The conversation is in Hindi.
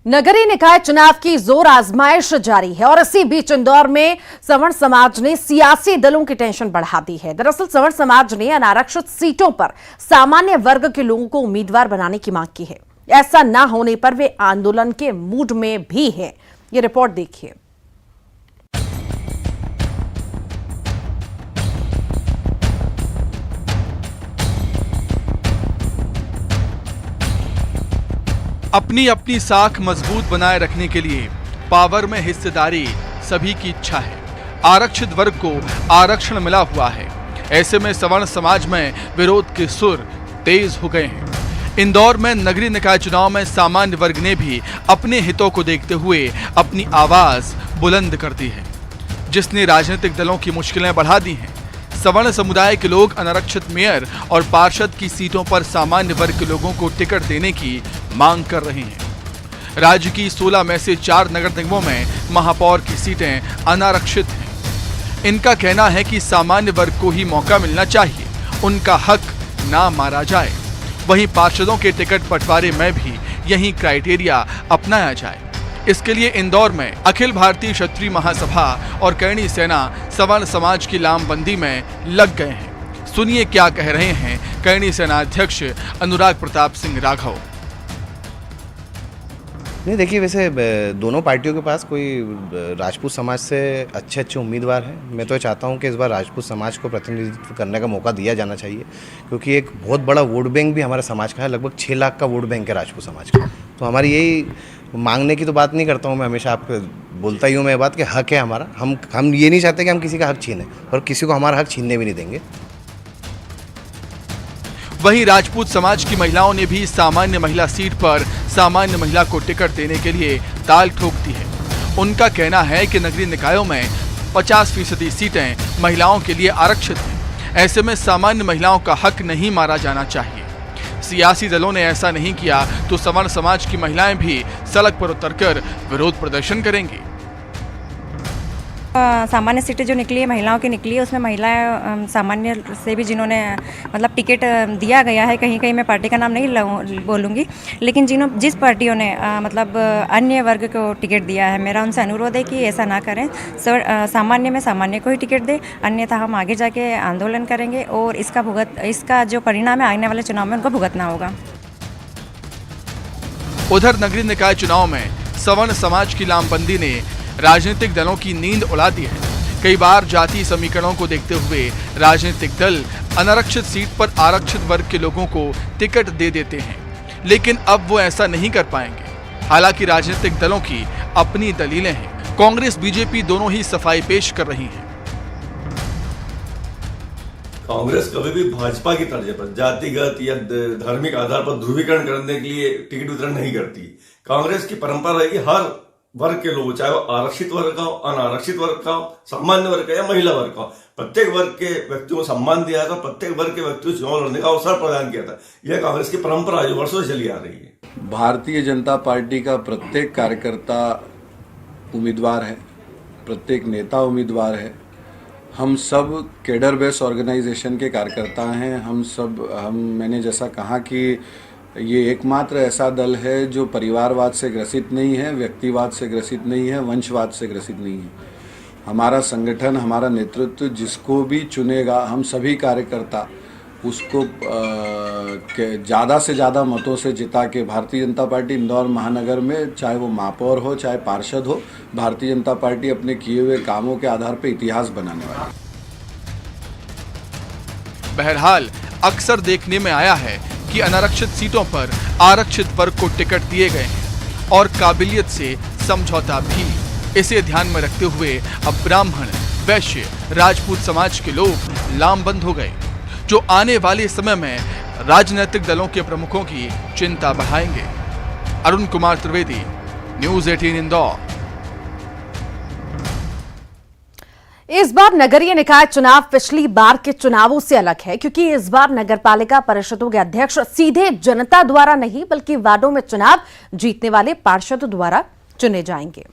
नगरीय निकाय चुनाव की जोर आजमाइश जारी है और इसी बीच इंदौर में सवर्ण समाज ने सियासी दलों की टेंशन बढ़ा दी है। दरअसल सवर्ण समाज ने अनारक्षित सीटों पर सामान्य वर्ग के लोगों को उम्मीदवार बनाने की मांग की है। ऐसा न होने पर वे आंदोलन के मूड में भी हैं। ये रिपोर्ट देखिए। अपनी अपनी साख मजबूत बनाए रखने के लिए पावर में हिस्सेदारी सभी की इच्छा है। आरक्षित वर्ग को आरक्षण मिला हुआ है। ऐसे में सवर्ण समाज में विरोध के सुर तेज हो गए हैं। इंदौर में नगरीय निकाय चुनाव में सामान्य वर्ग ने भी अपने हितों को देखते हुए अपनी आवाज बुलंद कर दी है, जिसने राजनीतिक दलों की मुश्किलें बढ़ा दी हैं। सवर्ण समुदाय के लोग अनारक्षित मेयर और पार्षद की सीटों पर सामान्य वर्ग के लोगों को टिकट देने की मांग कर रहे हैं। राज्य की 16 में से 4 नगर निगमों में महापौर की सीटें अनारक्षित हैं। इनका कहना है कि सामान्य वर्ग को ही मौका मिलना चाहिए, उनका हक ना मारा जाए। वहीं पार्षदों के टिकट बंटवारे में भी यही क्राइटेरिया अपनाया जाए। इसके लिए इंदौर में अखिल भारतीय क्षत्रिय महासभा और करणी सेना सवर्ण समाज की लामबंदी में लग गए हैं। सुनिए क्या कह रहे हैं करणी सेना अध्यक्ष अनुराग प्रताप सिंह राघव। नहीं, देखिए, वैसे दोनों पार्टियों के पास कोई राजपूत समाज से अच्छे उम्मीदवार हैं। मैं तो चाहता हूं कि इस बार राजपूत समाज को प्रतिनिधित्व करने का मौका दिया जाना चाहिए, क्योंकि एक बहुत बड़ा वोट बैंक भी हमारे समाज का है। लगभग 6 लाख का वोट बैंक है राजपूत समाज का। तो हमारी यही मांगने की तो बात नहीं करता हूं मैं, हमेशा आपको बोलता ही हूँ मैं बात कि हक है हमारा। हम ये नहीं चाहते कि हम किसी का हक छीनें और किसी को हमारा हक छीनने भी नहीं देंगे। वहीं राजपूत समाज की महिलाओं ने भी सामान्य महिला सीट पर सामान्य महिला को टिकट देने के लिए ताल ठोक दी है। उनका कहना है कि नगरीय निकायों में 50% सीटें महिलाओं के लिए आरक्षित हैं। ऐसे में सामान्य महिलाओं का हक नहीं मारा जाना चाहिए। सियासी दलों ने ऐसा नहीं किया तो सवर्ण समाज की महिलाएं भी सड़क पर उतरकर विरोध प्रदर्शन करेंगी। सामान्य सीटें जो निकली है, महिलाओं की निकली है, उसमें महिलाएं सामान्य से भी जिन्होंने मतलब टिकट दिया गया है, कहीं कहीं मैं पार्टी का नाम नहीं बोलूँगी, लेकिन जिस पार्टियों ने मतलब अन्य वर्ग को टिकट दिया है, मेरा उनसे अनुरोध है कि ऐसा ना करें। सामान्य में सामान्य को ही टिकट दें, अन्यथा हम आगे जाके आंदोलन करेंगे और इसका जो परिणाम है आने वाले चुनाव में उनको भुगतना होगा। उधर नगरीय निकाय चुनाव में सवर्ण समाज की लामबंदी ने राजनीतिक दलों की नींद उड़ा दी है। कई बार जाति समीकरणों को देखते हुए राजनीतिक दल अनारक्षित सीट पर आरक्षित वर्ग के लोगों को टिकट दे देते हैं, लेकिन अब वो ऐसा नहीं कर पाएंगे। हालांकि राजनीतिक दलों की अपनी दलीलें हैं। कांग्रेस बीजेपी दोनों ही सफाई पेश कर रही हैं। कांग्रेस कभी भी भाजपा की तर्ज पर जातिगत या धार्मिक आधार पर ध्रुवीकरण करने के लिए टिकट वितरण नहीं करती। कांग्रेस की परंपरा है कि हर वर्ग के लोग, चाहे वो आरक्षित वर्ग का हो, अनारक्षित वर्ग का हो, सामान्य वर्ग का या महिला वर्ग का हो, प्रत्येक वर्ग के व्यक्तियों को सम्मान दिया था, प्रत्येक वर्ग के व्यक्ति को चुनाव लड़ने का अवसर प्रदान किया था। यह कांग्रेस की परंपरा जो वर्षों से चली आ रही है। भारतीय जनता पार्टी का प्रत्येक कार्यकर्ता उम्मीदवार है, प्रत्येक नेता उम्मीदवार है। हम सब कैडर बेस ऑर्गेनाइजेशन के कार्यकर्ता हैं। मैंने जैसा कहा कि ये एकमात्र ऐसा दल है जो परिवारवाद से ग्रसित नहीं है, व्यक्तिवाद से ग्रसित नहीं है, वंशवाद से ग्रसित नहीं है। हमारा संगठन, हमारा नेतृत्व जिसको भी चुनेगा, हम सभी कार्यकर्ता उसको ज़्यादा से ज़्यादा मतों से जिता के भारतीय जनता पार्टी इंदौर महानगर में, चाहे वो महापौर हो चाहे पार्षद हो, भारतीय जनता पार्टी अपने किए हुए कामों के आधार पर इतिहास बनाने वाली है। बहरहाल अक्सर देखने में आया है कि अनारक्षित सीटों पर आरक्षित वर्ग को टिकट दिए गए हैं और काबिलियत से समझौता भी। इसे ध्यान में रखते हुए अब ब्राह्मण, वैश्य, राजपूत समाज के लोग लामबंद हो गए, जो आने वाले समय में राजनीतिक दलों के प्रमुखों की चिंता बढ़ाएंगे। अरुण कुमार त्रिवेदी, न्यूज़ 18 इंदौर। इस बार नगरीय निकाय चुनाव पिछली बार के चुनावों से अलग है, क्योंकि इस बार नगरपालिका परिषदों के अध्यक्ष सीधे जनता द्वारा नहीं बल्कि वार्डों में चुनाव जीतने वाले पार्षदों द्वारा चुने जाएंगे।